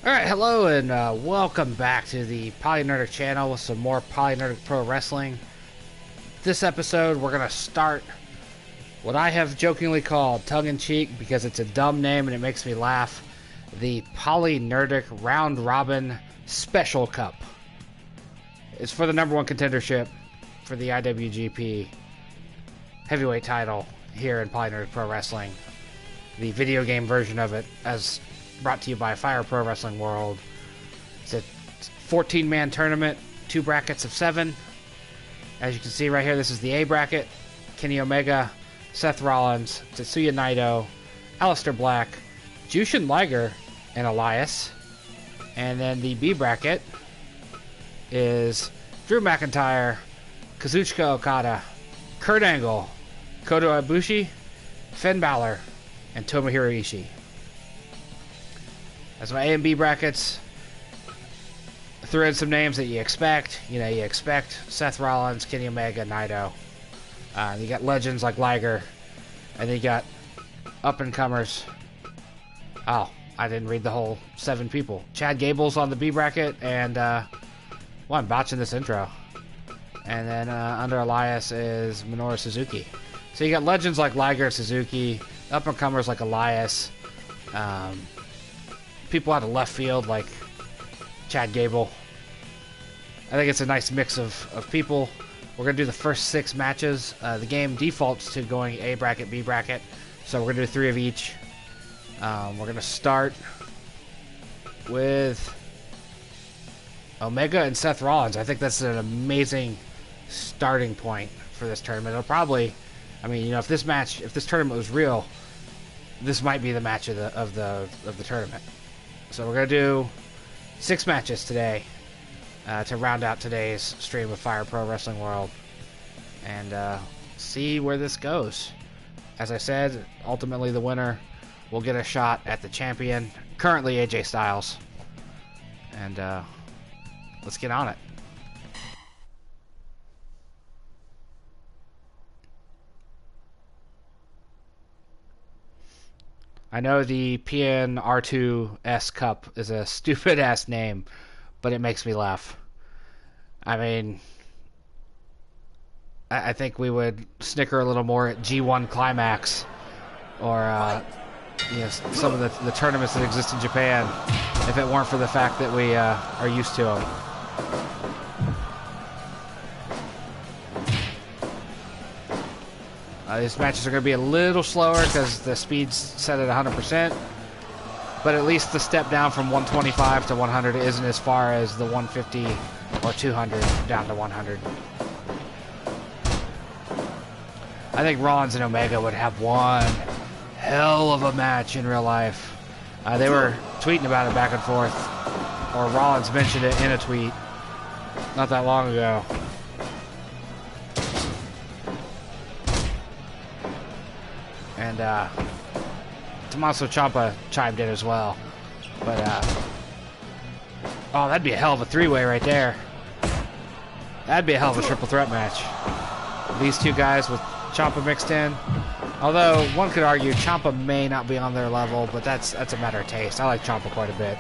Alright, hello and welcome back to the PolyNerdic channel with some more PolyNerdic Pro Wrestling. This episode, we're going to start what I have jokingly called, tongue-in-cheek, because it's a dumb name and it makes me laugh, the PolyNerdic Round Robin Special Cup. It's for the #1 contendership for the IWGP Heavyweight title here in PolyNerdic Pro Wrestling. The video game version of it, as brought to you by Fire Pro Wrestling World. It's a 14-man tournament, 2 brackets of 7. As you can see right here, this is the A bracket. Kenny Omega, Seth Rollins, Tetsuya Naito, Aleister Black, Jushin Liger, and Elias. And then the B bracket is Drew McIntyre, Kazuchika Okada, Kurt Angle, Kota Ibushi, Finn Balor, and Tomohiro Ishii. That's my A and B brackets. Threw in some names that you expect. You expect Seth Rollins, Kenny Omega, Naito. You got legends like Liger. And then you got up-and-comers. Oh, I didn't read the whole 7 people. Chad Gable's on the B bracket. And, well, I'm botching this intro. And then under Elias is Minoru Suzuki. So you got legends like Liger, Suzuki. Up-and-comers like Elias. People out of left field like Chad Gable. I think it's a nice mix of people. We're going to do the first 6 matches. The game defaults to going A bracket, B bracket. So we're going to do 3 of each. We're going to start with Omega and Seth Rollins. I think that's an amazing starting point for this tournament. It'll probably, I mean, if this tournament was real, this might be the match of the tournament. So we're going to do 6 matches today to round out today's stream of Fire Pro Wrestling World and see where this goes. As I said, ultimately the winner will get a shot at the champion, currently AJ Styles. And let's get on it. I know the PNR2S Cup is a stupid-ass name, but it makes me laugh. I mean, I think we would snicker a little more at G1 Climax or some of the tournaments that exist in Japan if it weren't for the fact that we are used to them. These matches are going to be a little slower because the speed's set at 100%. But at least the step down from 125 to 100 isn't as far as the 150 or 200 down to 100. I think Rollins and Omega would have one hell of a match in real life. They were tweeting about it back and forth. Or Rollins mentioned it in a tweet not that long ago. And Tommaso Ciampa chimed in as well. But, oh, that'd be a hell of a 3-way right there. That'd be a hell of a triple threat match. These 2 guys with Ciampa mixed in. Although, one could argue Ciampa may not be on their level, but that's a matter of taste. I like Ciampa quite a bit.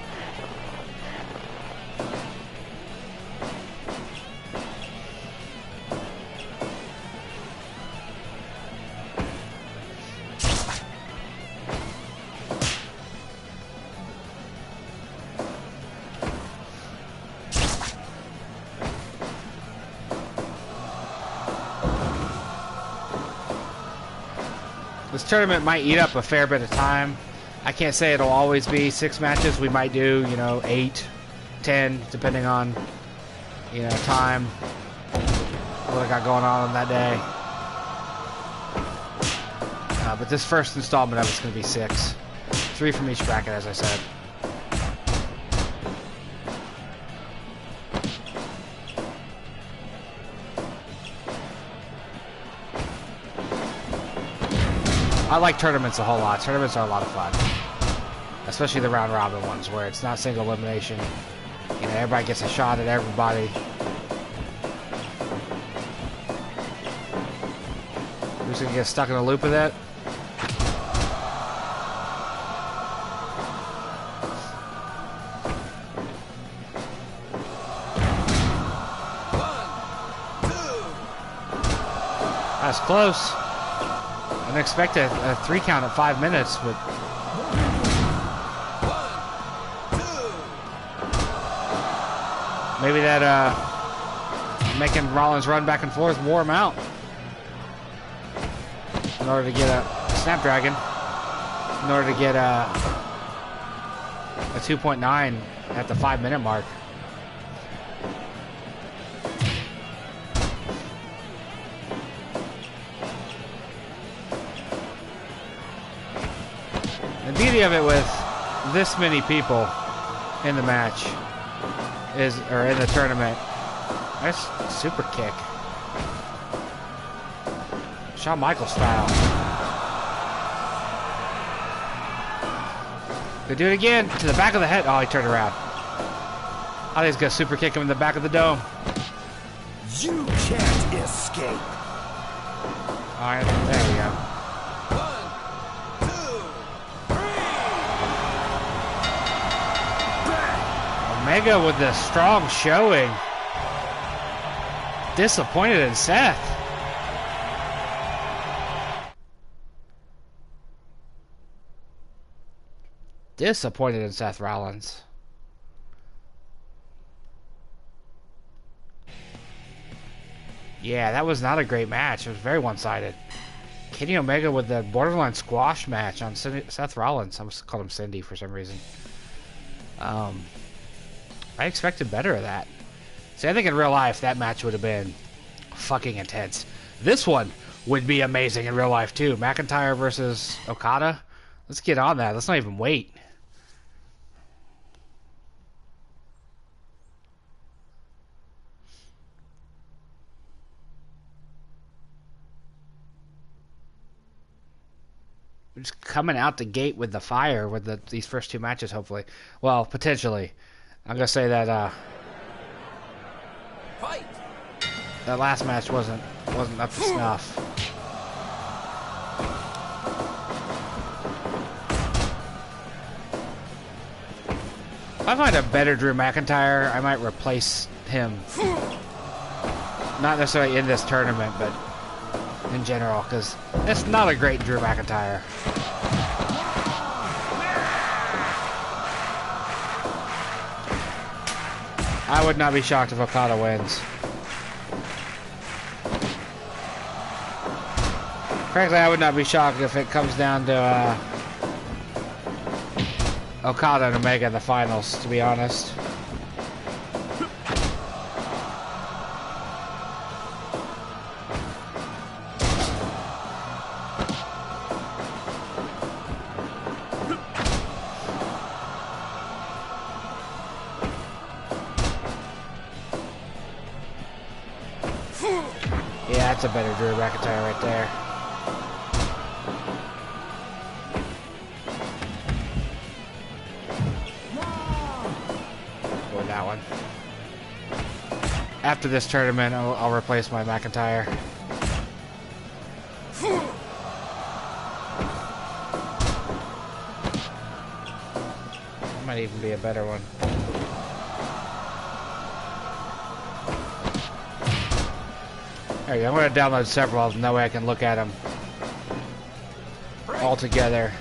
This tournament might eat up a fair bit of time. I can't say it'll always be 6 matches. We might do, 8, 10, depending on, time, what I got going on that day. But this first installment of it's going to be 6. 3 from each bracket, as I said. I like tournaments a whole lot. Tournaments are a lot of fun. Especially the round robin ones where it's not single elimination. Everybody gets a shot at everybody. Who's going to get stuck in a loop of that? was close. I didn't expect a 3 count at 5 minutes, but maybe that making Rollins run back and forth wore him out in order to get a Snapdragon, in order to get a 2.9 at the 5 minute mark. The beauty of it with this many people in the match or in the tournament, nice super kick. Shawn Michaels style. They do it again to the back of the head. Oh, he turned around. I think he's gonna super kick him in the back of the dome. You can't escape. All right, there we go. 1, 2, 3. Omega with the strong showing. Disappointed in Seth. Disappointed in Seth Rollins. Yeah, that was not a great match. It was very one-sided. Kenny Omega with the borderline squash match on Seth Rollins. I almost called him Cindy for some reason. I expected better of that. See, I think in real life that match would have been fucking intense. This one would be amazing in real life too. McIntyre versus Okada. Let's get on that. Let's not even wait. We're just coming out the gate with the fire with these first 2 matches, hopefully. Well, potentially. I'm gonna say that Fight. that last match wasn't up to snuff. If I find a better Drew McIntyre, I might replace him. Not necessarily in this tournament, but in general, because it's not a great Drew McIntyre. I would not be shocked if Okada wins. Frankly, I would not be shocked if it comes down to Okada and Omega in the finals, to be honest. Yeah, that's a better Drew McIntyre right there. Or that one. After this tournament, I'll replace my McIntyre. That might even be a better one. There you go. I'm going to download several of them. That way I can look at them all together.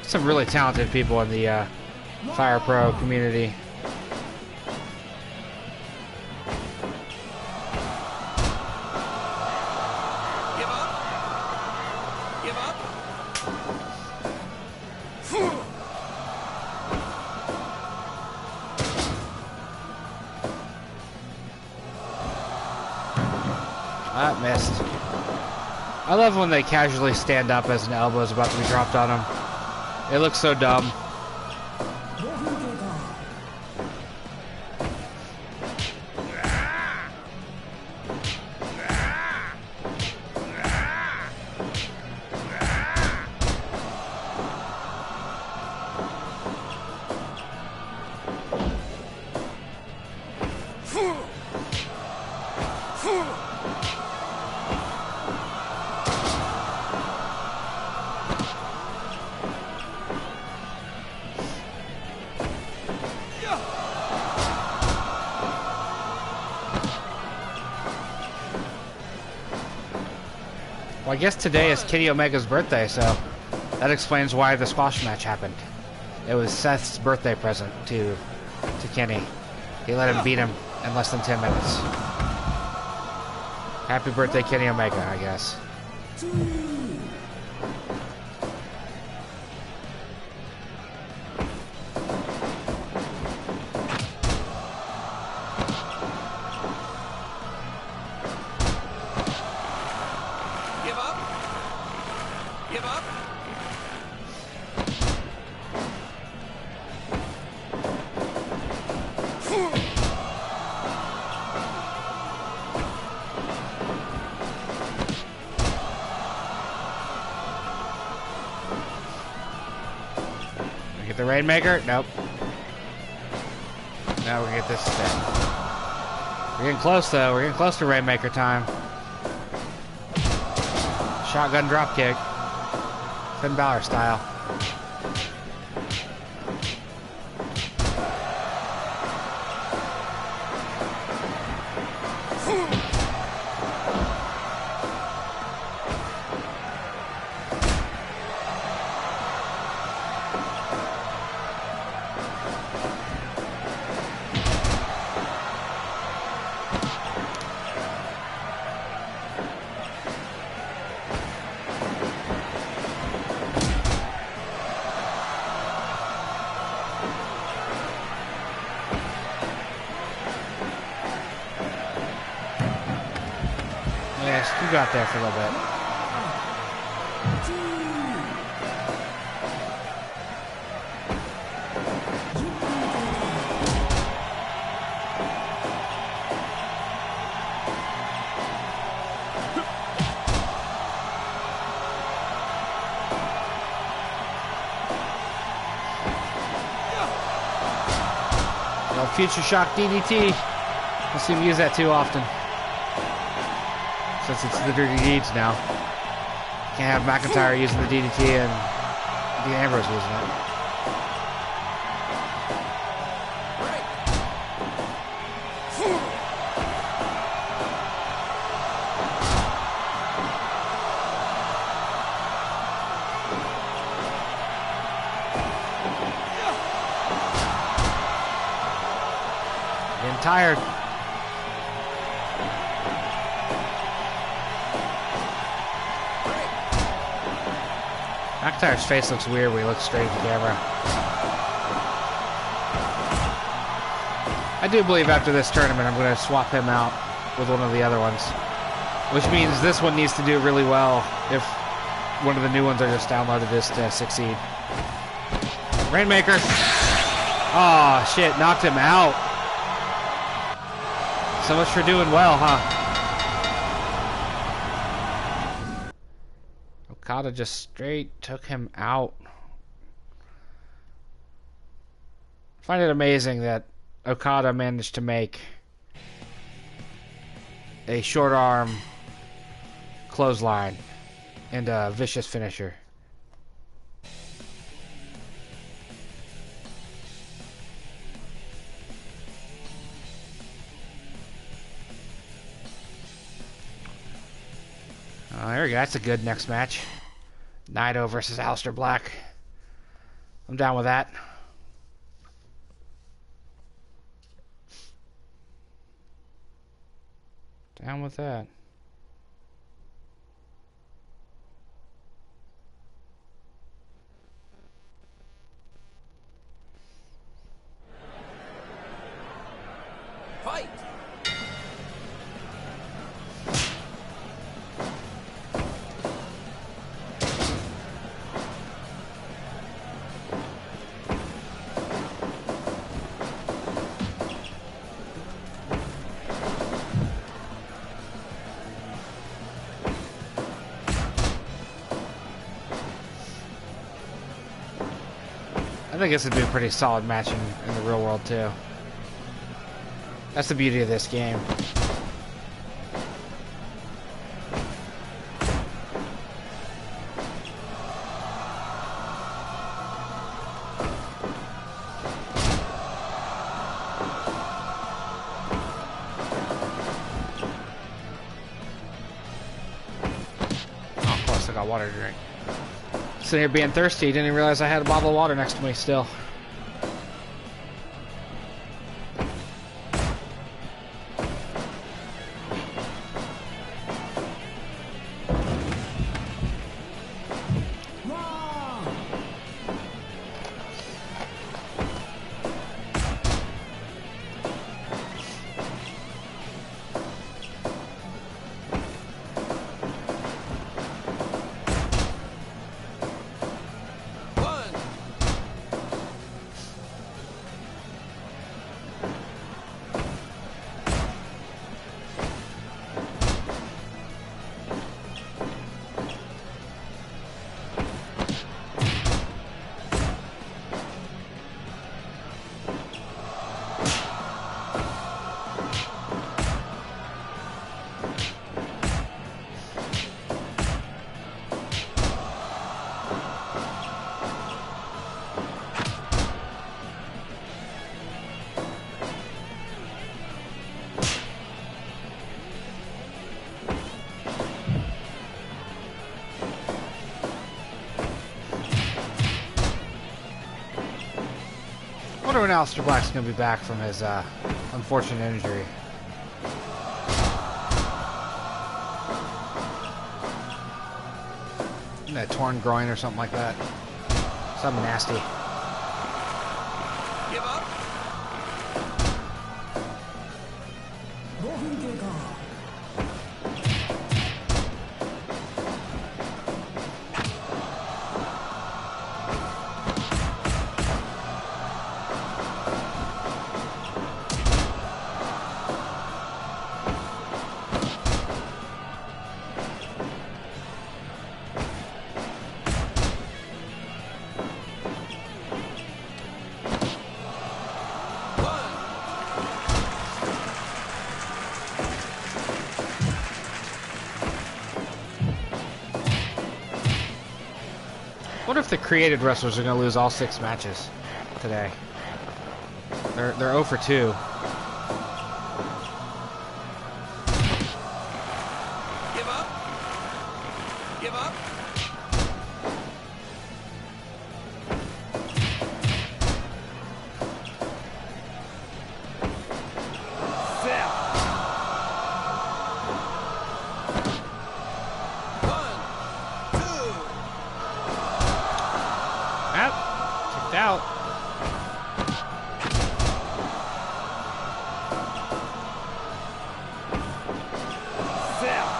Some really talented people in the Fire Pro community. Give up. Give up. Ah, missed. I love when they casually stand up as an elbow is about to be dropped on them. It looks so dumb. Well, I guess today is Kenny Omega's birthday, so that explains why the squash match happened. It was Seth's birthday present to Kenny. He let him beat him in less than 10 minutes. Happy birthday, Kenny Omega, I guess. The Rainmaker? Nope. Now we're gonna get this instead. We're getting close though. We're getting close to Rainmaker time. Shotgun dropkick. Finn Balor style. You got there for a little bit. No future shock DDT. We'll see him use that too often. Since it's the Dirty Deeds now. Can't have McIntyre using the DDT and Dean Ambrose using it. Getting tired. McIntyre's face looks weird when he looks straight at the camera. I do believe after this tournament I'm going to swap him out with one of the other ones. Which means this one needs to do really well if one of the new ones I just downloaded is to succeed. Rainmaker! Oh shit, knocked him out. So much for doing well, huh? Okada just straight took him out. I find it amazing that Okada managed to make a short arm clothesline and a vicious finisher. There we go. That's a good next match. Naito versus Aleister Black. I'm down with that. Down with that. Fight! I think this would be a pretty solid match in the real world too. That's the beauty of this game. got water to drink. Sitting here being thirsty, didn't even realize I had a bottle of water next to me still. I wonder when Aleister Black's going to be back from his unfortunate injury. That torn groin or something like that. Something nasty. Give up. What if the created wrestlers are going to lose all 6 matches today? They're 0 for 2. Give up. Give up. Seth. 1, 2. Checked out. Seth.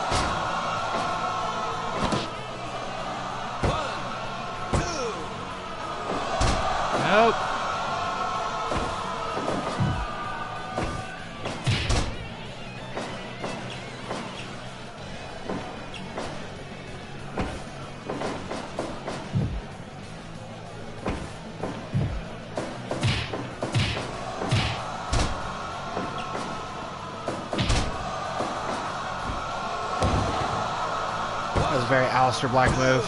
1, 2. Nope. That was a very Aleister Black move.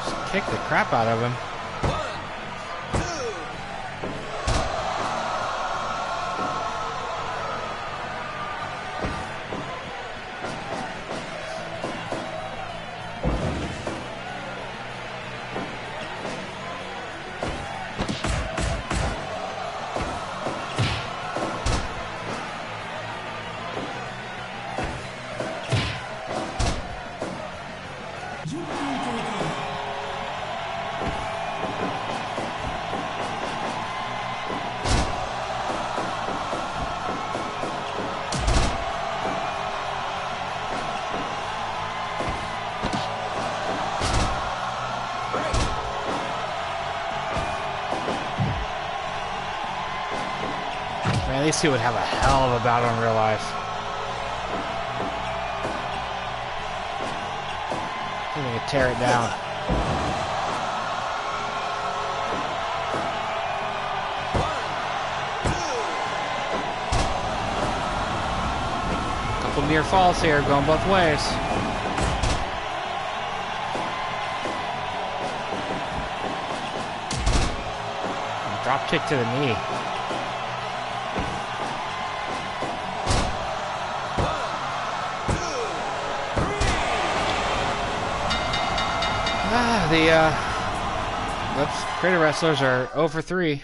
Just kicked the crap out of him. 1, 2. Man, these two would have a hell of a battle in real life. I think they could tear it down. Couple near falls here, going both ways. Drop kick to the knee. The creative wrestlers are 0 for 3.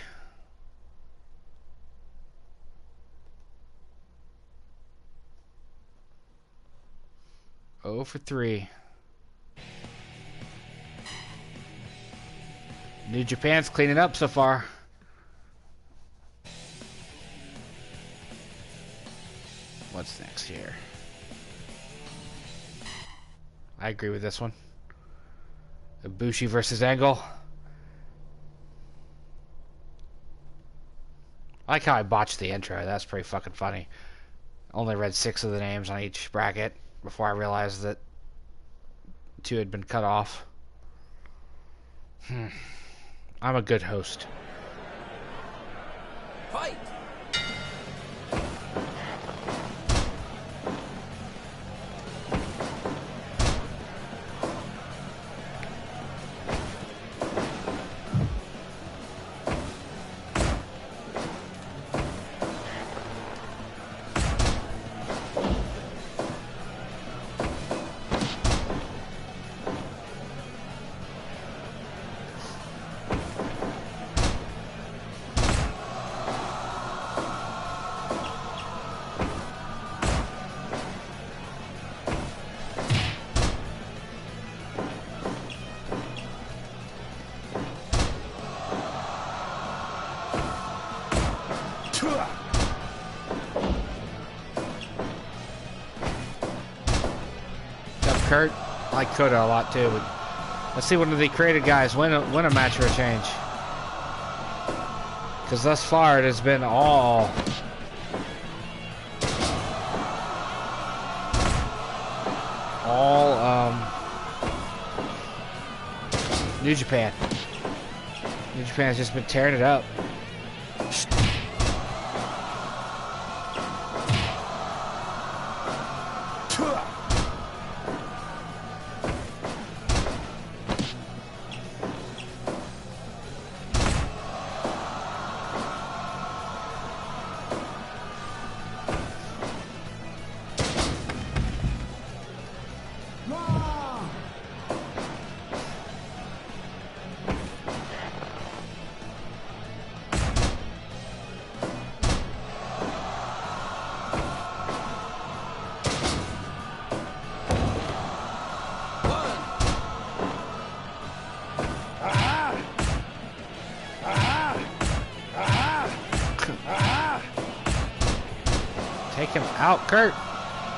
Oh for 3. New Japan's cleaning up so far. What's next here? I agree with this one. Ibushi versus Angle. I like how I botched the intro. That's pretty fucking funny. Only read 6 of the names on each bracket before I realized that 2 had been cut off. I'm a good host. Fight! Kurt. I like Kota a lot too, but let's see one of the creative guys win a match for a change. Because thus far it has been all New Japan. New Japan has just been tearing it up. Take him out, Kurt.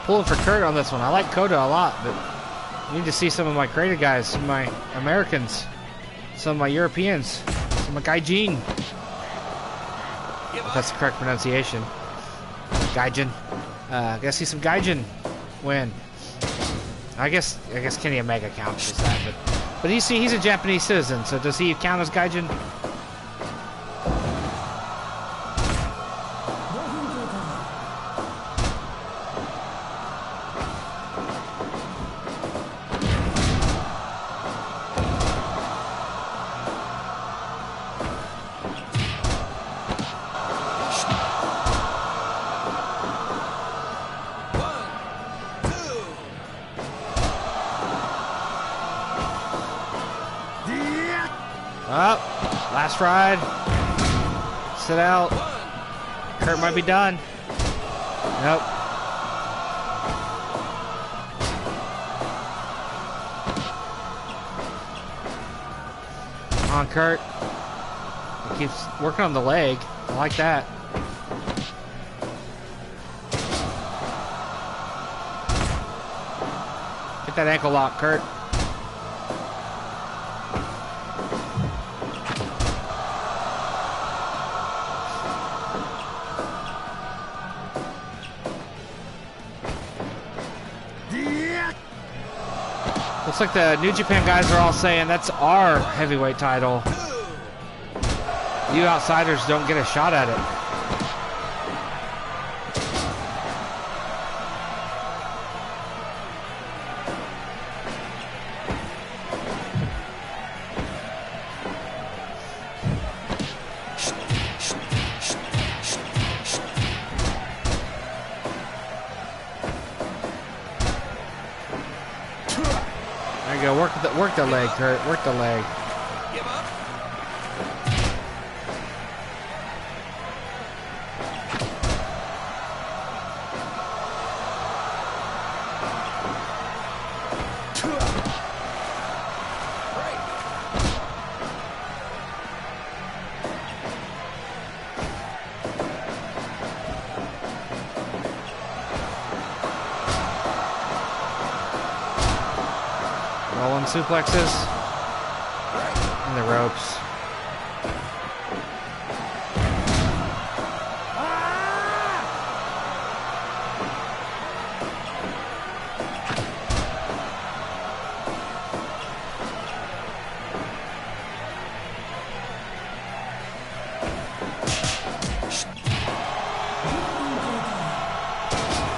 Pulling for Kurt on this one. I like Kota a lot, but I need to see some of my creative guys, some of my Americans, some of my Europeans, some of my Gaijin. If that's the correct pronunciation. Gaijin. Gotta see some Gaijin win. I guess Kenny Omega counts as that, but he's a Japanese citizen, so does he count as Gaijin? Last ride. Sit out. Kurt might be done. Nope. Come on, Kurt. He keeps working on the leg. I like that. Get that ankle lock, Kurt. Looks like the New Japan guys are all saying that's our heavyweight title. You outsiders don't get a shot at it. Work the leg, Kurt. Work the leg. Give up. Rollins suplexes. In the ropes.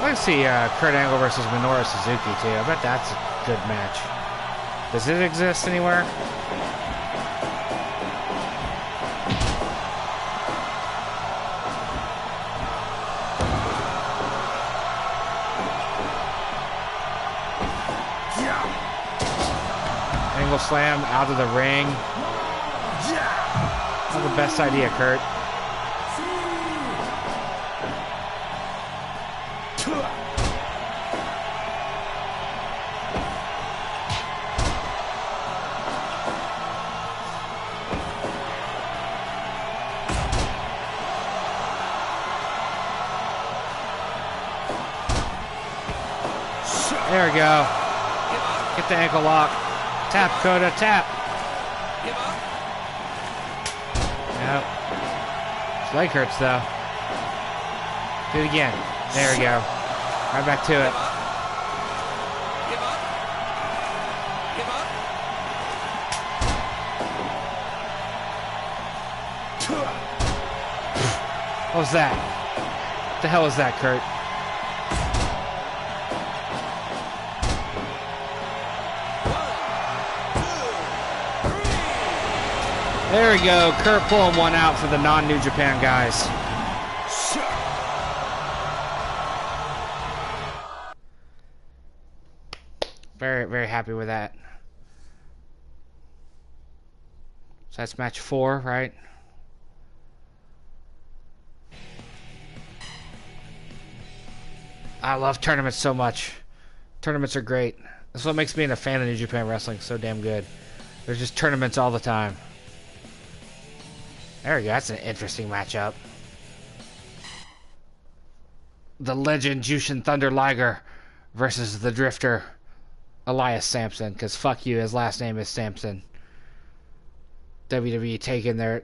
I see Kurt Angle versus Minoru Suzuki too. I bet that's a good match. Does it exist anywhere? Angle slam out of the ring. Not the best idea, Kurt. There we go. Get the ankle lock. Tap, Kota, tap. Yep. His leg hurts though. Do it again. There we go. Right back to it. What was that? What the hell was that, Kurt? There we go. Kurt pulling one out for the non-New Japan guys. Very, very happy with that. So that's match 4, right? I love tournaments so much. Tournaments are great. That's what makes me a fan of New Japan Wrestling so damn good. There's just tournaments all the time. There we go. That's an interesting matchup. The legend Jushin Thunder Liger versus the Drifter Elias Sampson. Because fuck you, his last name is Sampson. WWE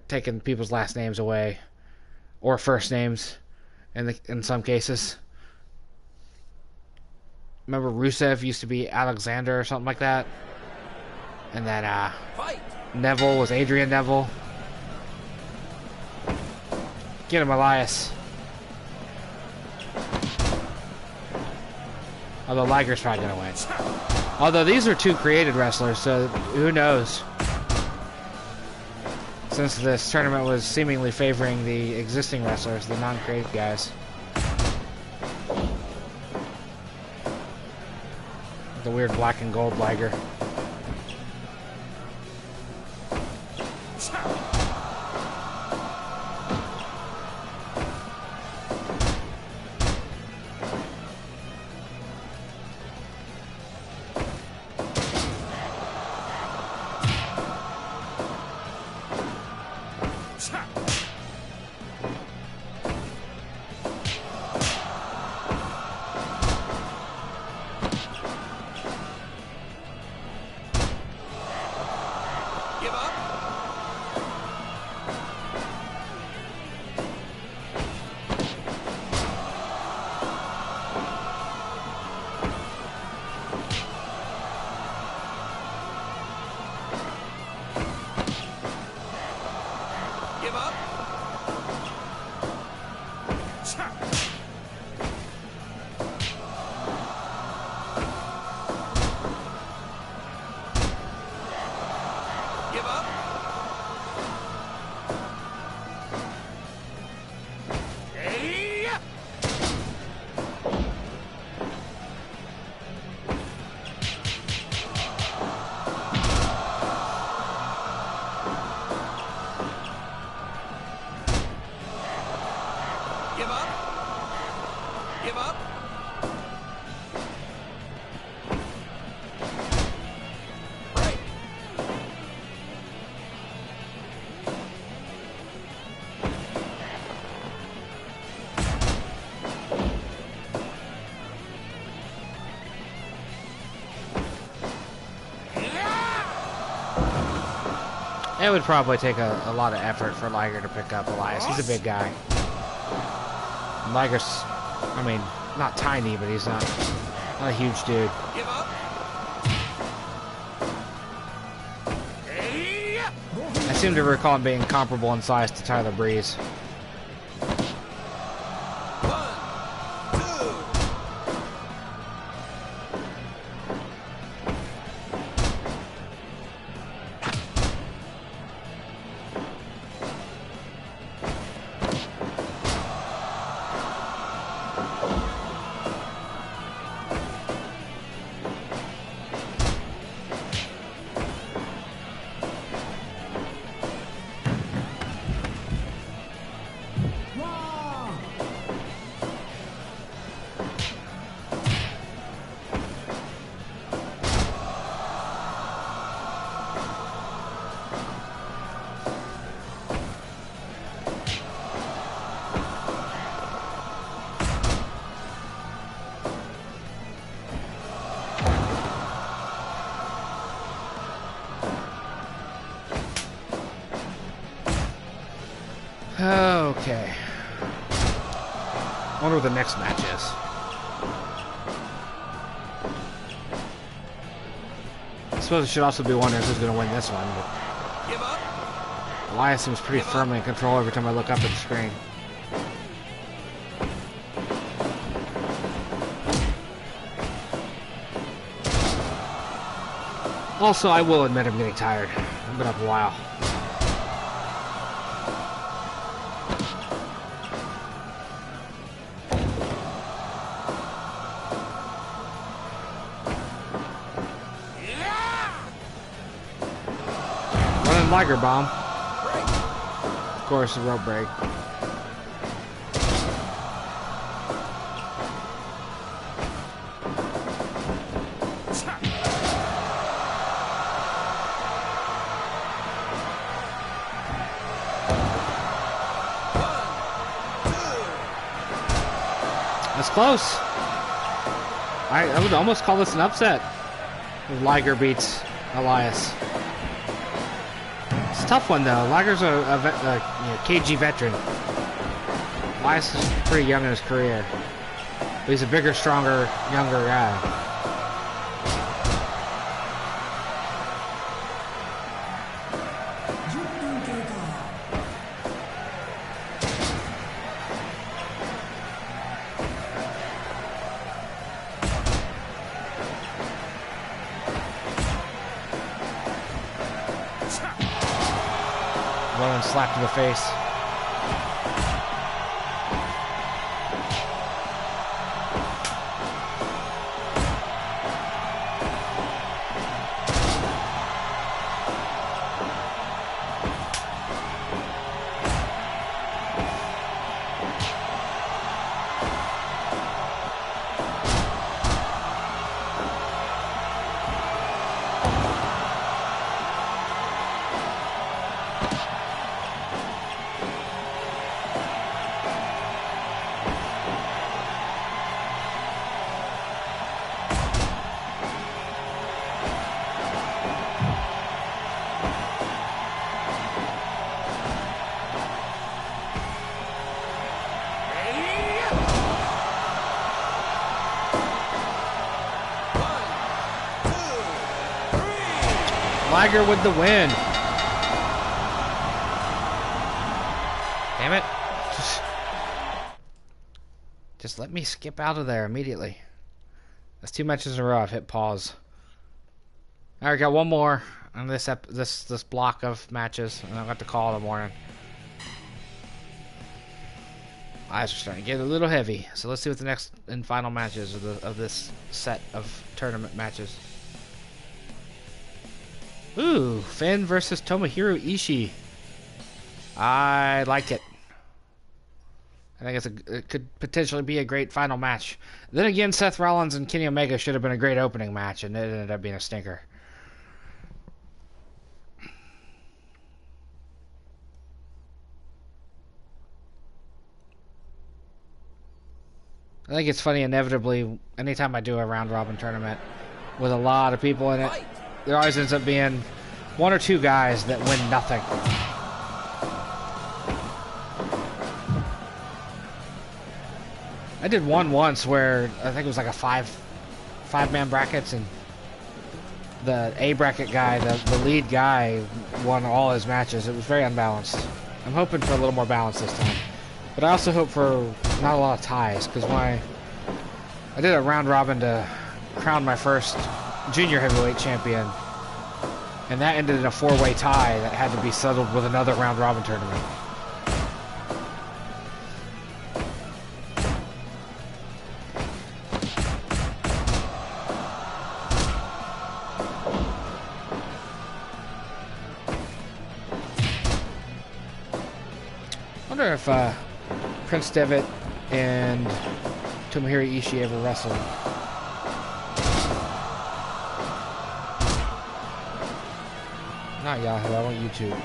taking people's last names away, or first names, in some cases. Remember Rusev used to be Alexander or something like that, and then Neville was Adrian Neville. Get him, Elias. Although Liger's probably gonna win. Although these are two created wrestlers, so who knows? Since this tournament was seemingly favoring the existing wrestlers, the non-created guys. The weird black and gold Liger. It would probably take a lot of effort for Liger to pick up Elias. He's a big guy. Liger's, I mean, not tiny, but he's not a huge dude. Give up. I seem to recall him being comparable in size to Tyler Breeze. Okay. I wonder what the next match is. I suppose I should also be wondering who's going to win this one. But Give up. Elias seems pretty firmly in control every time I look up at the screen. Also, I will admit I'm getting tired. I've been up a while. Liger bomb. Of course, the rope break. That's close. I would almost call this an upset if Liger beats Elias. It's a tough one though. Liger's a KG veteran. Elias is pretty young in his career, but he's a bigger, stronger, younger guy. Rollins slap to the face. Liger with the win. Damn it. Just let me skip out of there immediately. That's 2 matches in a row. I've hit pause. Alright, got one more on this block of matches, and I've got the call in the morning. Eyes are starting to get a little heavy, so let's see what the next and final matches of this set of tournament matches. Ooh, Finn versus Tomohiro Ishii. I like it. I think it could potentially be a great final match. Then again, Seth Rollins and Kenny Omega should have been a great opening match, and it ended up being a stinker. I think it's funny, inevitably, anytime I do a round-robin tournament with a lot of people in it, there always ends up being one or two guys that win nothing. I did one once where I think it was like a five-man brackets, and the A bracket guy, the lead guy, won all his matches. It was very unbalanced. I'm hoping for a little more balance this time. But I also hope for not a lot of ties, because when I did a round robin to crown my first junior heavyweight champion, and that ended in a 4-way tie that had to be settled with another round robin tournament. I wonder if Prince Devitt and Tomohiro Ishii ever wrestled. Not Yahoo, I want YouTube.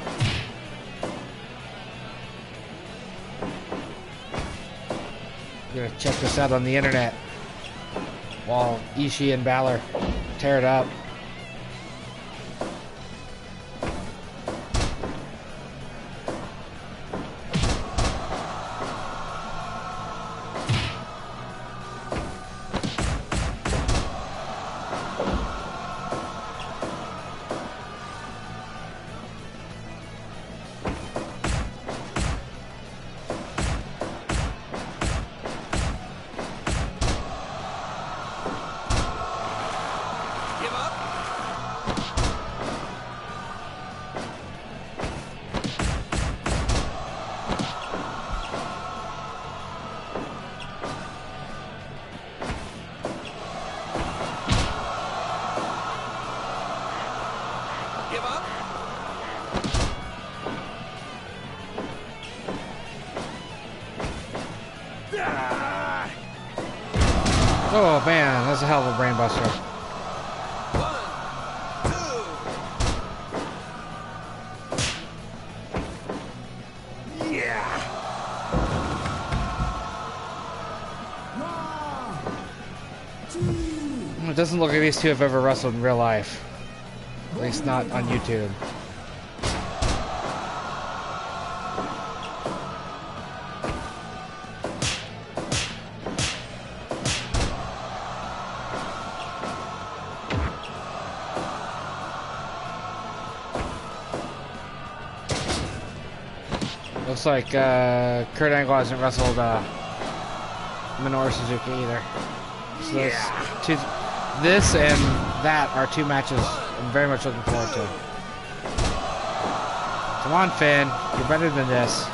I'm gonna check this out on the internet while Ishii and Balor tear it up. Oh man, that's a hell of a brain buster. 1, 2. Yeah. It doesn't look like these two have ever wrestled in real life. At least not on YouTube. Looks like Kurt Angle hasn't wrestled Minoru Suzuki either. So this and that are two matches I'm very much looking forward to. Come on, Finn. You're better than this.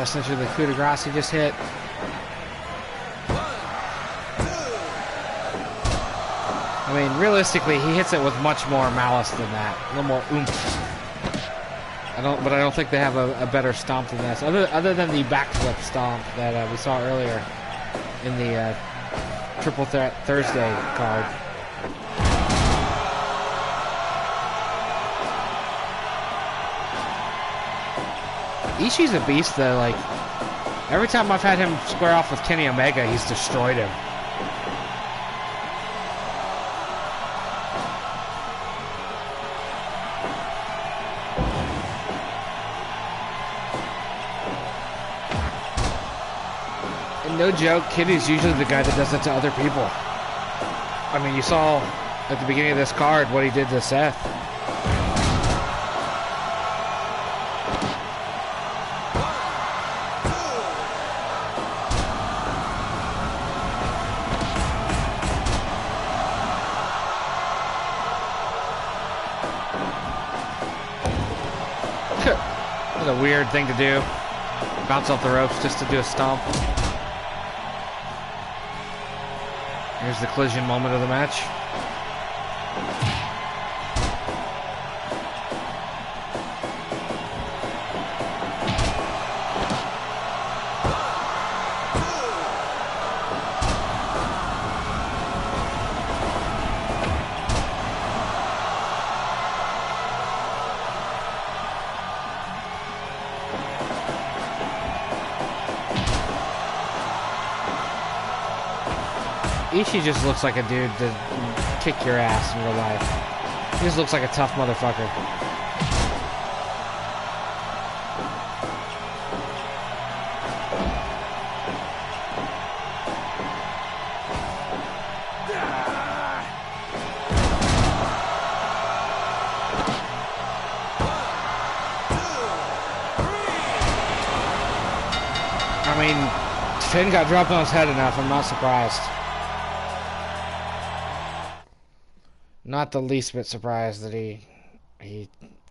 Essentially the coup de grace he just hit. 1, 2. I mean, realistically, he hits it with much more malice than that. A little more oomph. But I don't think they have a better stomp than this. Other than the backflip stomp that we saw earlier in the Triple Threat Thursday card. Ishii's a beast, though. Like, every time I've had him square off with Kenny Omega, he's destroyed him. And no joke, Kenny's usually the guy that does it to other people. I mean, you saw at the beginning of this card what he did to Seth. That's a weird thing to do. Bounce off the ropes just to do a stomp. Here's the collision moment of the match. Ishii just looks like a dude to kick your ass in real life. He just looks like a tough motherfucker. I mean, Finn got dropped on his head enough, I'm not surprised. Not the least bit surprised that he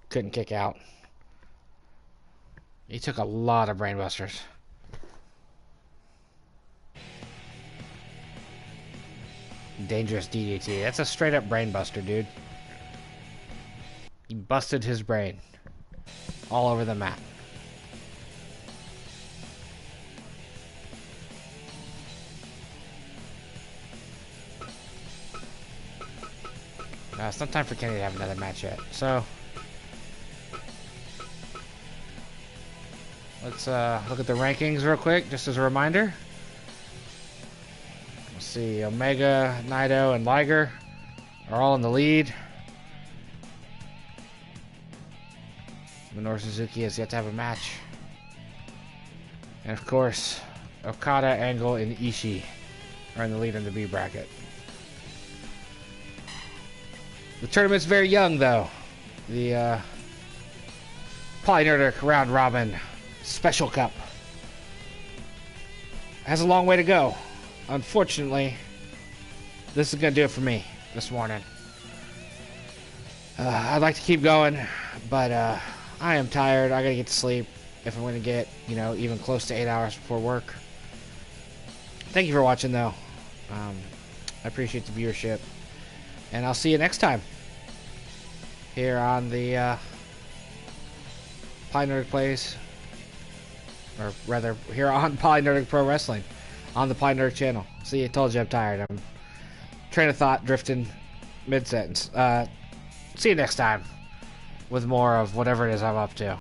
couldn't kick out. He took a lot of brainbusters. Dangerous DDT. That's a straight up brainbuster, dude. He busted his brain all over the mat. It's not time for Kenny to have another match yet. So let's look at the rankings real quick, just as a reminder. Let's see, Omega, Naito, and Liger are all in the lead. Minoru Suzuki has yet to have a match. And of course, Okada, Angle, and Ishii are in the lead in the B bracket. The tournament's very young, though. The PolyNerdic Round Robin Special Cup has a long way to go. Unfortunately, this is going to do it for me this morning. I'd like to keep going, but I am tired. I got to get to sleep if I'm going to get, even close to 8 hours before work. Thank you for watching, though. I appreciate the viewership. And I'll see you next time here on the PolyNerdic Plays, or rather here on PolyNerdic Pro Wrestling on the PolyNerdic channel. See, I told you I'm tired. I'm train of thought drifting mid-sentence. See you next time with more of whatever it is I'm up to.